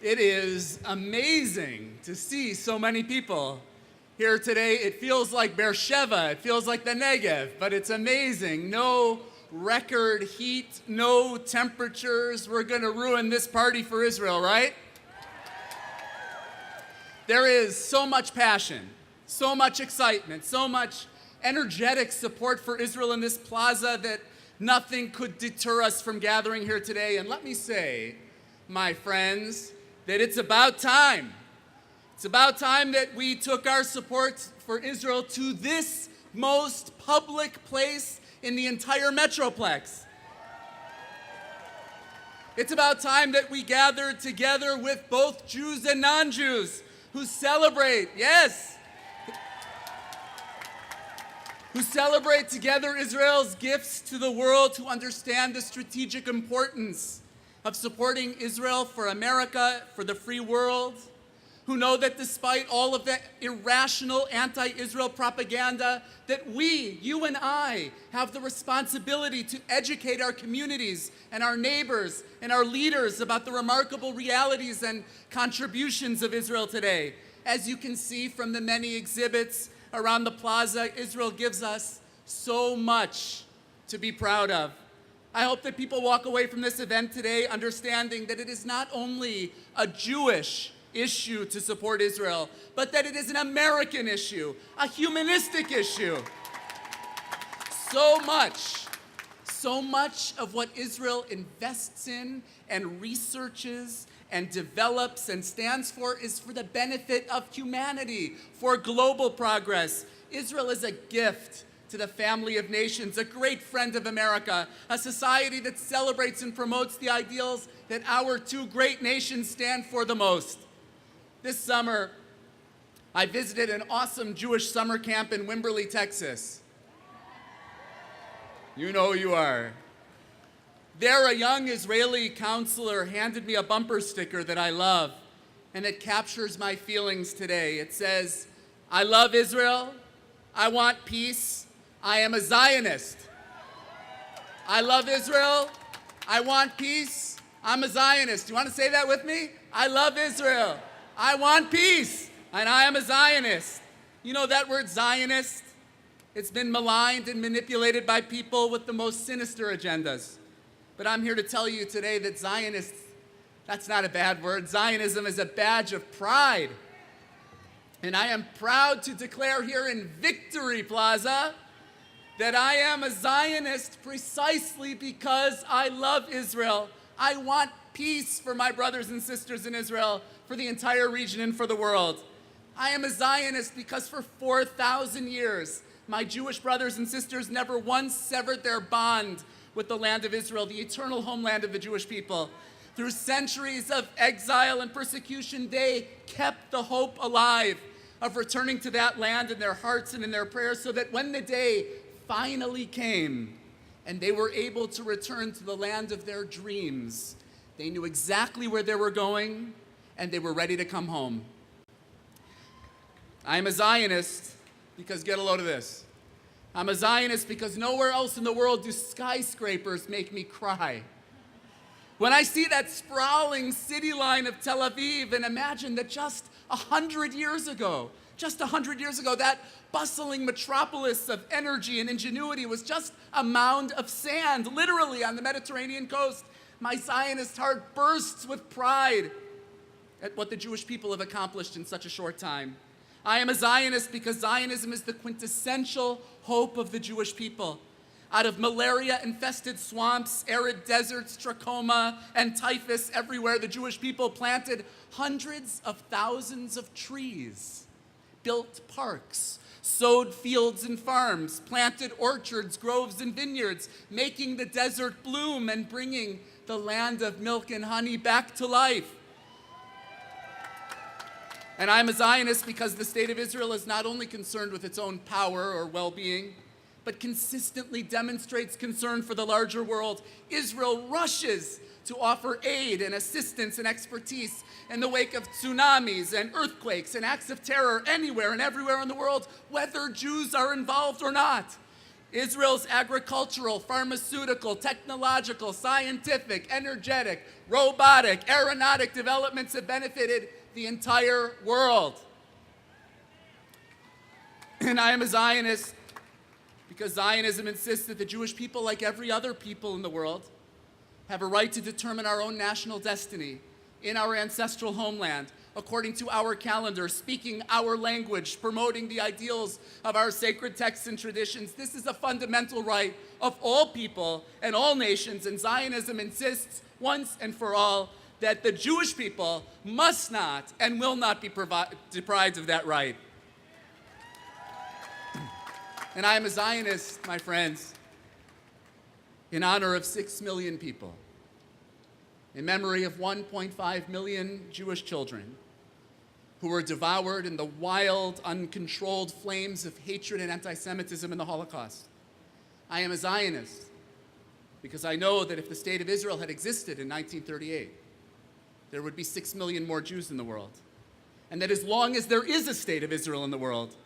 It is amazing to see so many people here today. It feels like Beersheba, it feels like the Negev, but it's amazing. No record heat, no temperatures. We're going to ruin this party for Israel, right? There is so much passion, so much excitement, so much energetic support for Israel in this plaza that nothing could deter us from gathering here today. And let me say, my friends, that it's about time. It's about time that we took our support for Israel to this most public place in the entire Metroplex. It's about time that we gathered together with both Jews and non-Jews who celebrate, who celebrate together Israel's gifts to the world, to understand the strategic importance of supporting Israel for America, for the free world, who know that despite all of the irrational anti-Israel propaganda, that we, you and I, have the responsibility to educate our communities and our neighbors and our leaders about the remarkable realities and contributions of Israel today. As you can see from the many exhibits around the plaza, Israel gives us so much to be proud of. I hope that people walk away from this event today understanding that it is not only a Jewish issue to support Israel, but that it is an American issue, a humanistic issue. So much of what Israel invests in and researches and develops and stands for is for the benefit of humanity, for global progress. Israel is a gift to the family of nations, a great friend of America, a society that celebrates and promotes the ideals that our two great nations stand for the most. This summer, I visited an awesome Jewish summer camp in Wimberley, Texas. You know who you are. There, a young Israeli counselor handed me a bumper sticker that I love, and it captures my feelings today. It says, "I love Israel, I want peace, I am a Zionist." I love Israel, I want peace, I'm a Zionist. You want to say that with me? I love Israel, I want peace, and I am a Zionist. You know that word Zionist? It's been maligned and manipulated by people with the most sinister agendas. But I'm here to tell you today that Zionist, that's not a bad word. Zionism is a badge of pride. And I am proud to declare here in Victory Plaza that I am a Zionist precisely because I love Israel. I want peace for my brothers and sisters in Israel, for the entire region and for the world. I am a Zionist because for 4,000 years, my Jewish brothers and sisters never once severed their bond with the land of Israel, the eternal homeland of the Jewish people. Through centuries of exile and persecution, they kept the hope alive of returning to that land in their hearts and in their prayers, so that when the day finally came and they were able to return to the land of their dreams, they knew exactly where they were going and they were ready to come home. I am a Zionist because, get a load of this, I'm a Zionist because nowhere else in the world do skyscrapers make me cry. When I see that sprawling city line of Tel Aviv and imagine that just 100 years ago, that bustling metropolis of energy and ingenuity was just a mound of sand, literally on the Mediterranean coast, my Zionist heart bursts with pride at what the Jewish people have accomplished in such a short time. I am a Zionist because Zionism is the quintessential hope of the Jewish people. Out of malaria-infested swamps, arid deserts, trachoma, and typhus everywhere, the Jewish people planted hundreds of thousands of trees, built parks, sowed fields and farms, planted orchards, groves, and vineyards, making the desert bloom and bringing the land of milk and honey back to life. And I'm a Zionist because the state of Israel is not only concerned with its own power or well-being, but consistently demonstrates concern for the larger world. Israel rushes to offer aid and assistance and expertise in the wake of tsunamis and earthquakes and acts of terror anywhere and everywhere in the world, whether Jews are involved or not. Israel's agricultural, pharmaceutical, technological, scientific, energetic, robotic, aeronautic developments have benefited the entire world. And I am a Zionist because Zionism insists that the Jewish people, like every other people in the world, have a right to determine our own national destiny in our ancestral homeland, according to our calendar, speaking our language, promoting the ideals of our sacred texts and traditions. This is a fundamental right of all people and all nations, and Zionism insists once and for all that the Jewish people must not and will not be deprived of that right. And I am a Zionist, my friends, in honor of 6 million people, in memory of 1.5 million Jewish children who were devoured in the wild, uncontrolled flames of hatred and anti-Semitism in the Holocaust. I am a Zionist because I know that if the state of Israel had existed in 1938, there would be 6 million more Jews in the world. And that as long as there is a state of Israel in the world,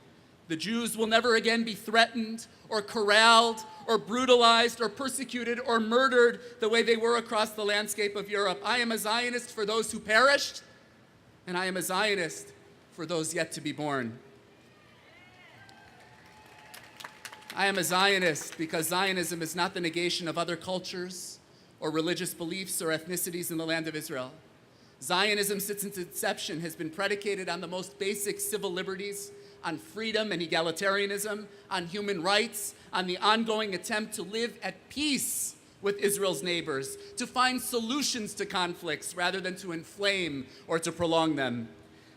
the Jews will never again be threatened or corralled or brutalized or persecuted or murdered the way they were across the landscape of Europe. I am a Zionist for those who perished, and I am a Zionist for those yet to be born. I am a Zionist because Zionism is not the negation of other cultures or religious beliefs or ethnicities in the land of Israel. Zionism, since its inception, has been predicated on the most basic civil liberties, on freedom and egalitarianism, on human rights, on the ongoing attempt to live at peace with Israel's neighbors, to find solutions to conflicts rather than to inflame or to prolong them.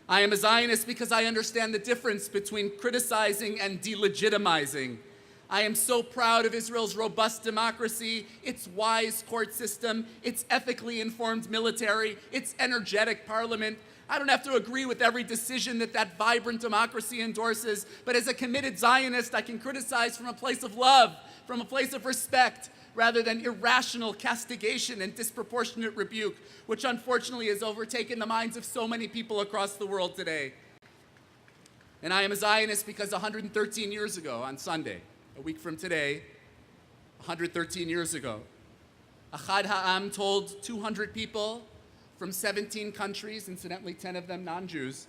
I am a Zionist because I understand the difference between criticizing and delegitimizing. I am so proud of Israel's robust democracy, its wise court system, its ethically informed military, its energetic parliament. I don't have to agree with every decision that vibrant democracy endorses, but as a committed Zionist, I can criticize from a place of love, from a place of respect, rather than irrational castigation and disproportionate rebuke, which unfortunately has overtaken the minds of so many people across the world today. And I am a Zionist because 113 years ago on Sunday, a week from today, 113 years ago, Achad Ha'am told 200 people from 17 countries, incidentally 10 of them non-Jews,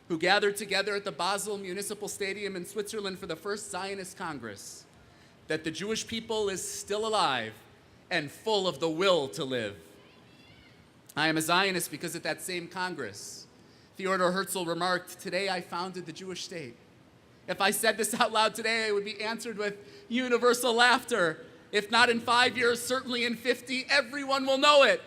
who gathered together at the Basel Municipal Stadium in Switzerland for the first Zionist Congress, that the Jewish people is still alive and full of the will to live. I am a Zionist because at that same Congress, Theodor Herzl remarked, "Today I founded the Jewish state." If I said this out loud today, I would be answered with universal laughter. If not in 5 years, certainly in 50, everyone will know it.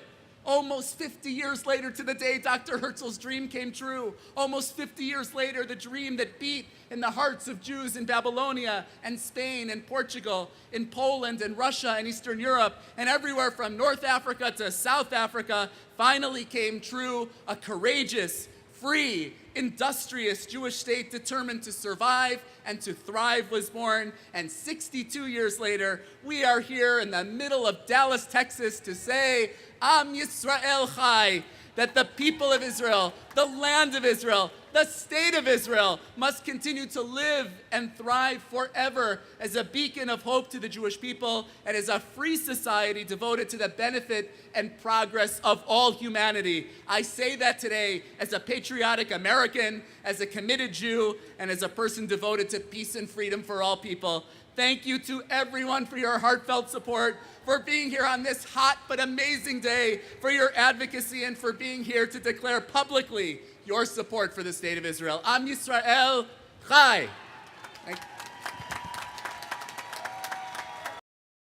Almost 50 years later to the day Dr. Herzl's dream came true. Almost 50 years later, the dream that beat in the hearts of Jews in Babylonia and Spain and Portugal, in Poland and Russia and Eastern Europe, and everywhere from North Africa to South Africa, finally came true. A courageous, free, industrious Jewish state determined to survive and to thrive was born. And 62 years later, we are here in the middle of Dallas, Texas to say, Am Yisrael Chai, that the people of Israel, the land of Israel, the state of Israel must continue to live and thrive forever as a beacon of hope to the Jewish people and as a free society devoted to the benefit and progress of all humanity. I say that today as a patriotic American, as a committed Jew, and as a person devoted to peace and freedom for all people. Thank you to everyone for your heartfelt support, for being here on this hot but amazing day, for your advocacy, and for being here to declare publicly your support for the state of Israel. Am Yisrael Chai. Thank you.